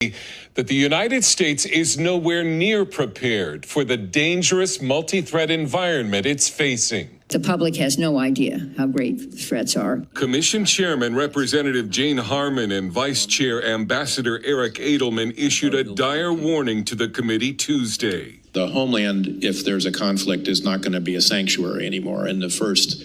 that the United States is nowhere near prepared for the dangerous multi-threat environment it's facing. The public has no idea how great the threats are. Commission Chairman Representative Jane Harman and Vice Chair Ambassador Eric Edelman issued a dire warning to the committee Tuesday. The homeland, if there's a conflict, is not going to be a sanctuary anymore, and the first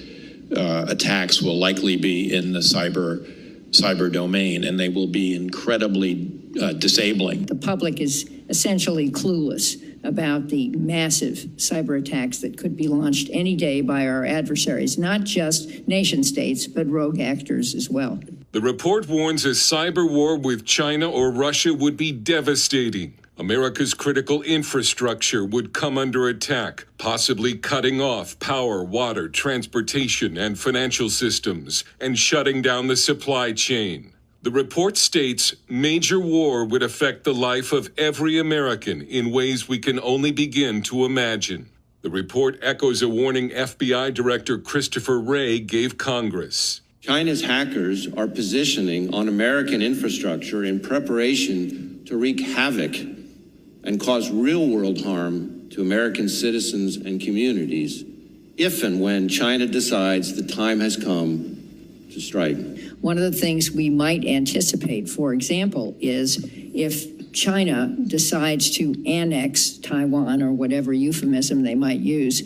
attacks will likely be in the cyber domain, and they will be incredibly disabling. The public is essentially clueless about the massive cyber attacks that could be launched any day by our adversaries, not just nation states, but rogue actors as well. The report warns a cyber war with China or Russia would be devastating. America's critical infrastructure would come under attack, possibly cutting off power, water, transportation, and financial systems, and shutting down the supply chain. The report states major war would affect the life of every American in ways we can only begin to imagine. The report echoes a warning FBI Director Christopher Wray gave Congress. China's hackers are positioning on American infrastructure in preparation to wreak havoc and cause real-world harm to American citizens and communities if and when China decides the time has come to strike. One of the things we might anticipate, for example, is if China decides to annex Taiwan or whatever euphemism they might use,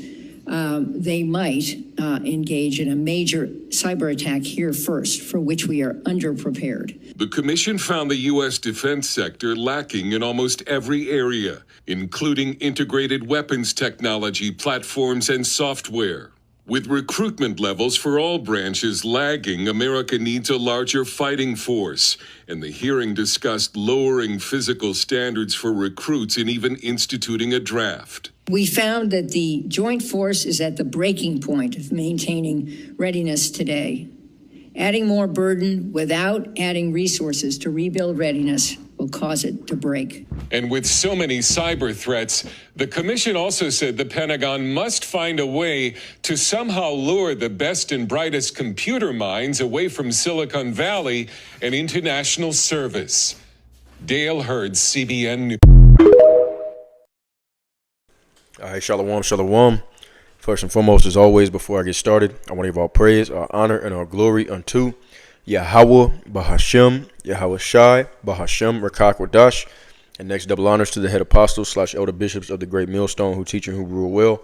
they might engage in a major cyber attack here first, for which we are underprepared. The commission found the U.S. defense sector lacking in almost every area, including integrated weapons technology, platforms, and software. With recruitment levels for all branches lagging, America needs a larger fighting force, and the hearing discussed lowering physical standards for recruits and even instituting a draft. We found that the joint force is at the breaking point of maintaining readiness today. Adding more burden without adding resources to rebuild readiness will cause it to break. And with so many cyber threats, the commission also said the Pentagon must find a way to somehow lure the best and brightest computer minds away from Silicon Valley and into national service. Dale Hurd, CBN News. All right, shalom, shalom. First and foremost, as always, before I get started, I want to give all praise, our honor, and our glory unto Yahweh Bahashem, Yahweh Shai, Bahashem, Rakak Wadash, and next double honors to the head apostles / elder bishops of the great millstone who teach and who rule well.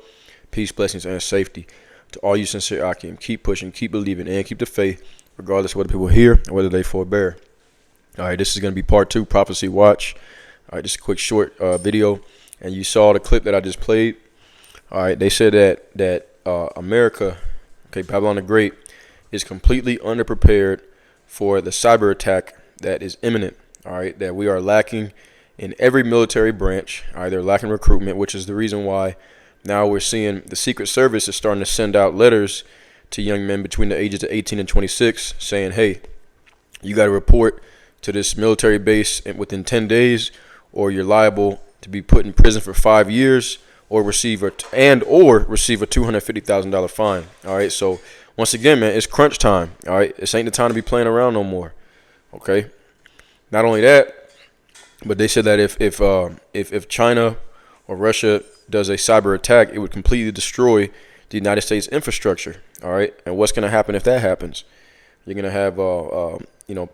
Peace, blessings, and safety to all you sincere Akim. Keep pushing, keep believing, and keep the faith, regardless of whether people hear or whether they forbear. All right, this is going to be part 2, Prophecy Watch. All right, just a quick short video, and you saw the clip that I just played. All right, they said that America, Babylon the Great, is completely underprepared for the cyber attack that is imminent. All right, that we are lacking in every military branch. All right, they're lacking recruitment, which is the reason why now we're seeing the Secret Service is starting to send out letters to young men between the ages of 18 and 26 saying, hey, you got to report to this military base within 10 days or you're liable to be put in prison for 5 years or receive a $250,000 fine. All right, so once again, man, it's crunch time. All right, this ain't the time to be playing around no more. Okay, not only that, but they said that if China or Russia does a cyber attack, it would completely destroy the United States infrastructure. All right, and what's going to happen if that happens? You're going to have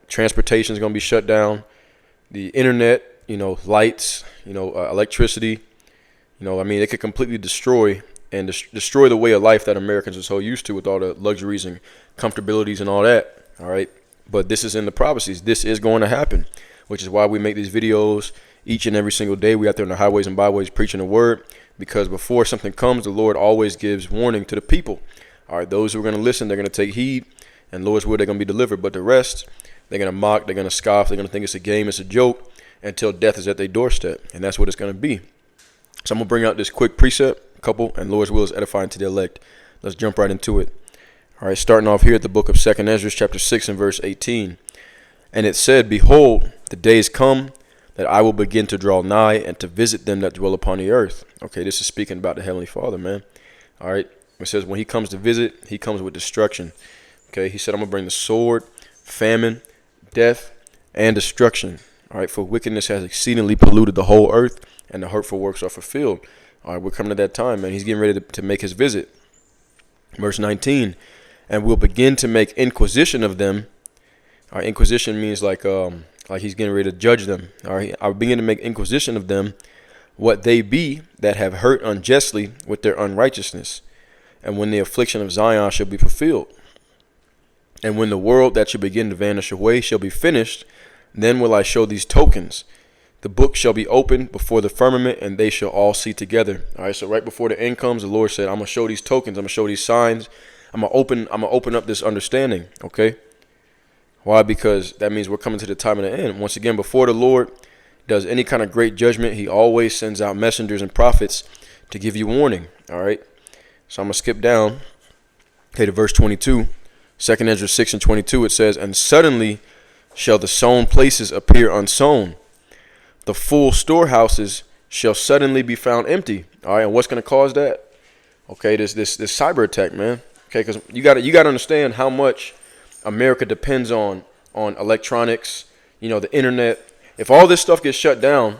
transportation is going to be shut down, the internet, lights, electricity. It could completely destroy destroy the way of life that Americans are so used to with all the luxuries and comfortabilities and all that. All right. But this is in the prophecies. This is going to happen, which is why we make these videos each and every single day. We out there on the highways and byways preaching the word, because before something comes, the Lord always gives warning to the people. All right. Those who are going to listen, they're going to take heed, and Lord's word, they're going to be delivered. But the rest, they're going to mock, they're going to scoff, they're going to think it's a game, it's a joke, until death is at their doorstep. And that's what it's going to be. So I'm going to bring out this quick precept, couple, and Lord's will is edifying to the elect. Let's jump right into it. All right, starting off here at the book of 2nd Ezra, chapter 6 and verse 18. And it said, behold, the days come that I will begin to draw nigh and to visit them that dwell upon the earth. Okay, this is speaking about the Heavenly Father, man. All right, it says when he comes to visit, he comes with destruction. Okay, he said, I'm going to bring the sword, famine, death, and destruction. All right, for wickedness has exceedingly polluted the whole earth, and the hurtful works are fulfilled. All right, we're coming to that time, man. He's getting ready to make his visit. Verse 19, and we'll begin to make inquisition of them. All right, inquisition means like he's getting ready to judge them. All right, I'll begin to make inquisition of them, what they be that have hurt unjustly with their unrighteousness, and when the affliction of Zion shall be fulfilled, and when the world that shall begin to vanish away shall be finished, then will I show these tokens. The book shall be opened before the firmament, and they shall all see together. All right, so right before the end comes, the Lord said, I'm gonna show these tokens, I'm gonna show these signs, I'm gonna open up this understanding. Okay. Why? Because that means we're coming to the time of the end. Once again, before the Lord does any kind of great judgment, he always sends out messengers and prophets to give you warning. All right. So I'm going to skip down. Okay, to verse 22. 2nd Ezra 6 and 22, it says, and suddenly shall the sown places appear unsown. The full storehouses shall suddenly be found empty. All right. And what's going to cause that? Okay, this cyber attack, man. Okay, because you got to understand how much America depends on electronics, the internet. If all this stuff gets shut down,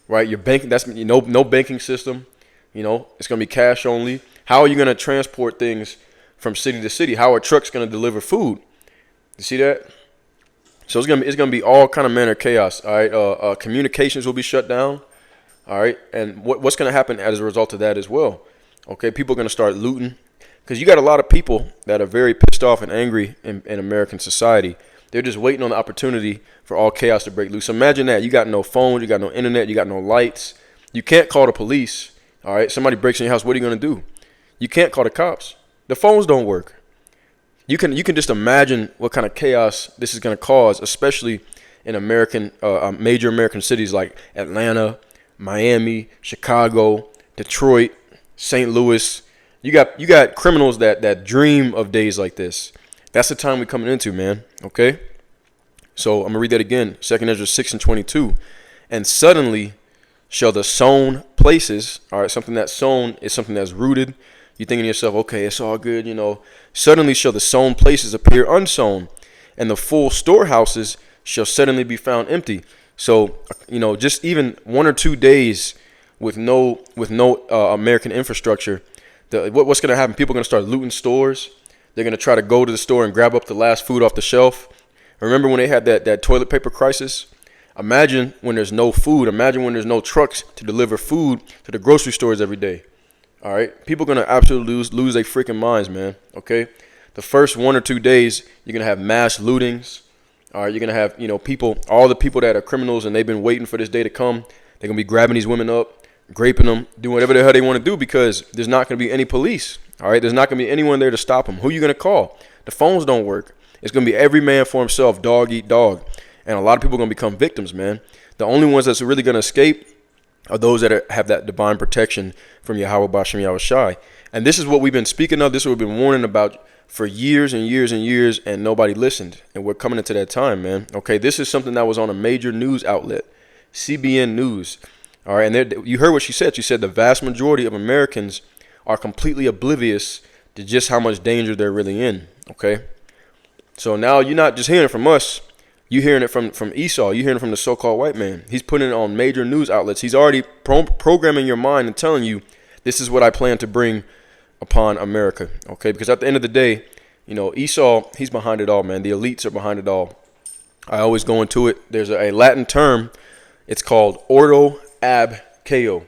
right, your banking, that's no banking system, it's going to be cash only. How are you going to transport things from city to city? How are trucks going to deliver food? You see that? So it's going to be all kind of manner of chaos. All right, communications will be shut down. All right, and what's going to happen as a result of that as well? Okay, people are going to start looting. Because you got a lot of people that are very pissed off and angry in American society. They're just waiting on the opportunity for all chaos to break loose. Imagine that. You got no phone, you got no internet, you got no lights. You can't call the police. All right, somebody breaks in your house. What are you going to do? You can't call the cops. The phones don't work. You can just imagine what kind of chaos this is going to cause, especially in major American cities like Atlanta, Miami, Chicago, Detroit, St. Louis. You got criminals that dream of days like this. That's the time we're coming into, man. Okay? So I'm going to read that again. 2nd Ezra 6 and 22. And suddenly shall the sown places, all right, something that's sown is something that's rooted. You're thinking to yourself, okay, it's all good, Suddenly shall the sown places appear unsown, and the full storehouses shall suddenly be found empty. So, just even 1 or 2 days with no American infrastructure, what's going to happen? People are going to start looting stores. They're going to try to go to the store and grab up the last food off the shelf. Remember when they had that toilet paper crisis? Imagine when there's no food. Imagine when there's no trucks to deliver food to the grocery stores every day. All right? People are going to absolutely lose their freaking minds, man. Okay? The first 1 or 2 days, you're going to have mass lootings. All right? You're going to have, all the people that are criminals and they've been waiting for this day to come. They're going to be grabbing these women up, raping them, doing whatever the hell they want to do because there's not going to be any police. All right, there's not going to be anyone there to stop them. Who are you going to call? The phones don't work. It's going to be every man for himself, dog eat dog. And a lot of people are going to become victims, man. The only ones that's really going to escape are those that have that divine protection from Yahweh Bashem Yahweh Shai. And this is what we've been speaking of. This is what we've been warning about for years and years and years, and nobody listened. And we're coming into that time, man. Okay, this is something that was on a major news outlet, CBN News. All right, and you heard what she said. She said the vast majority of Americans are completely oblivious to just how much danger they're really in. Okay, so now you're not just hearing it from us. You're hearing it from Esau. You're hearing it from the so-called white man. He's putting it on major news outlets. He's already programming your mind and telling you this is what I plan to bring upon America. Okay, because at the end of the day, Esau, he's behind it all, man. The elites are behind it all. I always go into it. There's a Latin term. It's called ordo ab chaos.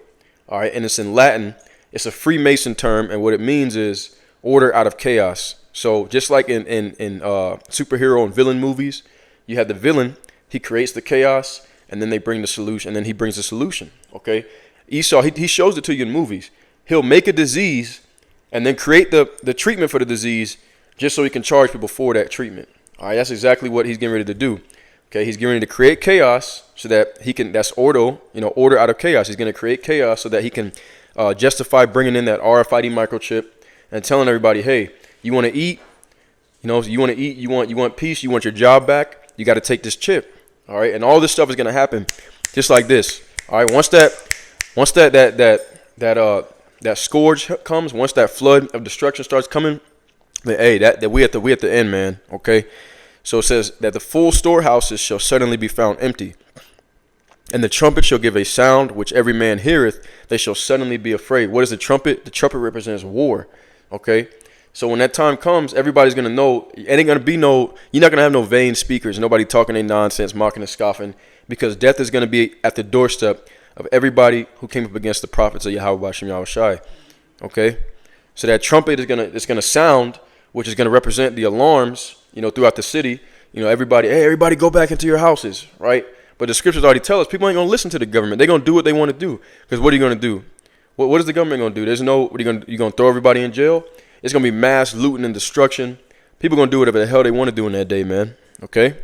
All right, and it's in Latin. It's a Freemason term, and what it means is order out of chaos. So just like in superhero and villain movies, you have the villain, he creates the chaos, and then they bring the solution, and then he brings the solution. Okay, Esau, he shows it to you in movies. He'll make a disease and then create the treatment for the disease just so he can charge people for that treatment. All right, that's exactly what he's getting ready to do. Okay, he's getting ready to create chaos so that he can, that's order out of chaos. He's going to create chaos so that he can justify bringing in that RFID microchip and telling everybody, hey, you want to eat, you want to eat, you want peace, you want your job back, you got to take this chip. All right, and all this stuff is going to happen just like this. All right, once that scourge comes, once that flood of destruction starts coming, that we at the end, man. Okay, so it says that the full storehouses shall suddenly be found empty. And the trumpet shall give a sound which every man heareth, they shall suddenly be afraid. What is the trumpet? The trumpet represents war. Okay? So when that time comes, everybody's going to know. It ain't going to be no, you're not going to have no vain speakers, nobody talking any nonsense, mocking and scoffing, because death is going to be at the doorstep of everybody who came up against the prophets of Yahweh Bashem Yahushai. Okay? So that trumpet is going to sound, which is going to represent the alarms, throughout the city. Everybody go back into your houses, right? But the scriptures already tell us people ain't going to listen to the government. They're going to do what they want to do. Because what are you going to do? What is the government going to do? There's no, what are you going to throw everybody in jail? It's going to be mass looting and destruction. People are going to do whatever the hell they want to do in that day, man. Okay?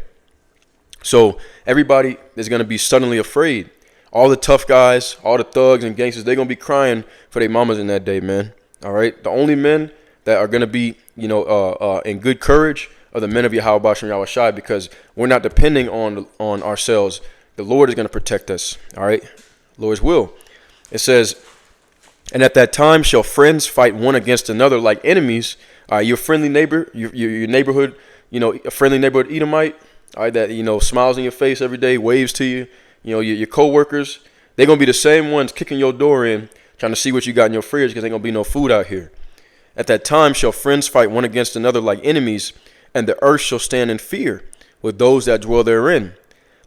So everybody is going to be suddenly afraid. All the tough guys, all the thugs and gangsters, they're going to be crying for their mamas in that day, man. All right? The only men that are going to be, in good courage are the men of Yahweh Bashem Yahushai, because we're not depending on ourselves. The Lord is going to protect us. All right? Lord's will. It says, and at that time shall friends fight one against another like enemies. Your friendly neighbor, your neighborhood, a friendly neighborhood Edomite, all right, that, smiles in your face every day, waves to you, your co-workers, they're going to be the same ones kicking your door in, trying to see what you got in your fridge, because there ain't going to be no food out here. At that time shall friends fight one against another like enemies, and the earth shall stand in fear with those that dwell therein.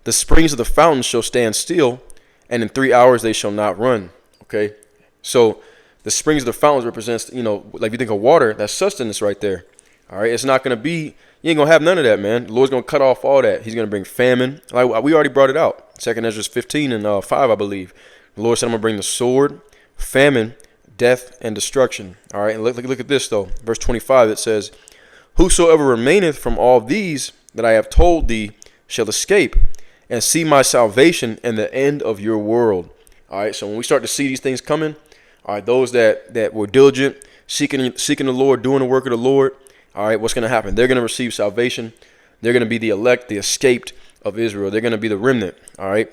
The springs of the fountains shall stand still, and in 3 hours they shall not run. Okay? So the springs of the fountains represents, like you think of water, that's sustenance right there. All right? It's not going to be, you ain't going to have none of that, man. The Lord's going to cut off all that. He's going to bring famine. Like we already brought it out. 2 Ezra 15 and 5, I believe. The Lord said, I'm going to bring the sword, famine, death, and destruction. All right? And look at this, though. Verse 25, it says, whosoever remaineth from all these that I have told thee shall escape and see my salvation and the end of your world. All right, so when we start to see these things coming, all right, those that were diligent, seeking the Lord, doing the work of the Lord, all right, what's going to happen? They're going to receive salvation. They're going to be the elect, the escaped of Israel. They're going to be the remnant, all right?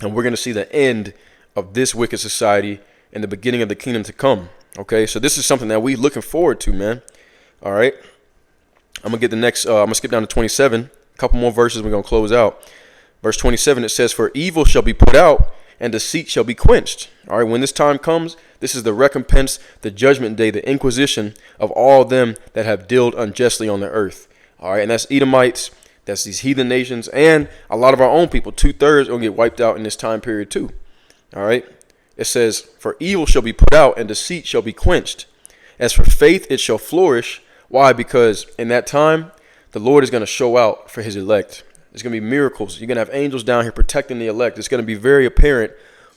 And we're going to see the end of this wicked society and the beginning of the kingdom to come, okay? So this is something that we're looking forward to, man, all right? I'm going to get the next, I'm going to skip down to 27, a couple more verses, we're going to close out. Verse 27, it says, for evil shall be put out, and deceit shall be quenched. All right, when this time comes, this is the recompense, the judgment day, the inquisition of all them that have dealt unjustly on the earth. All right, and that's Edomites, that's these heathen nations, and a lot of our own people. 2/3 will get wiped out in this time period too. All right, it says, for evil shall be put out, and deceit shall be quenched. As for faith, it shall flourish. Why? Because in that time, the Lord is going to show out for his elect. There's going to be miracles. You're going to have angels down here protecting the elect. It's going to be very apparent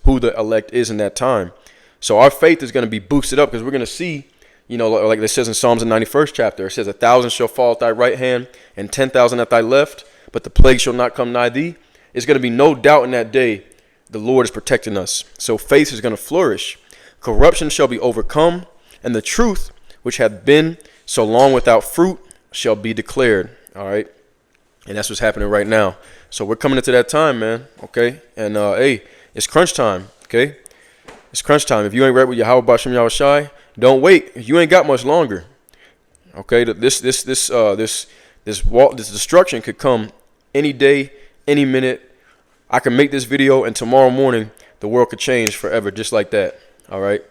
who the elect is in that time. So our faith is going to be boosted up, because we're going to see, like it says in Psalms, the 91st chapter, it says 1,000 shall fall at thy right hand and 10,000 at thy left, but the plague shall not come nigh thee. It's going to be no doubt in that day the Lord is protecting us. So faith is going to flourish. Corruption shall be overcome, and the truth, which hath been so long without fruit, shall be declared. All right. And that's what's happening right now. So we're coming into that time, man. Okay. And hey, it's crunch time. Okay. It's crunch time. If you ain't right with Yahweh Bashem Yahushai, don't wait. You ain't got much longer. Okay. This destruction could come any day, any minute. I can make this video, and tomorrow morning the world could change forever, just like that. All right.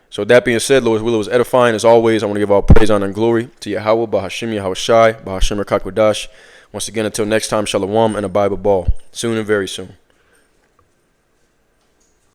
So that being said, Lord's will was edifying. As always, I want to give all praise, honor, and glory to Yahweh, Bahashim Yahushai, Bahashim Rakakwadash. Once again, until next time, Shalom and a Bible ball. Soon and very soon.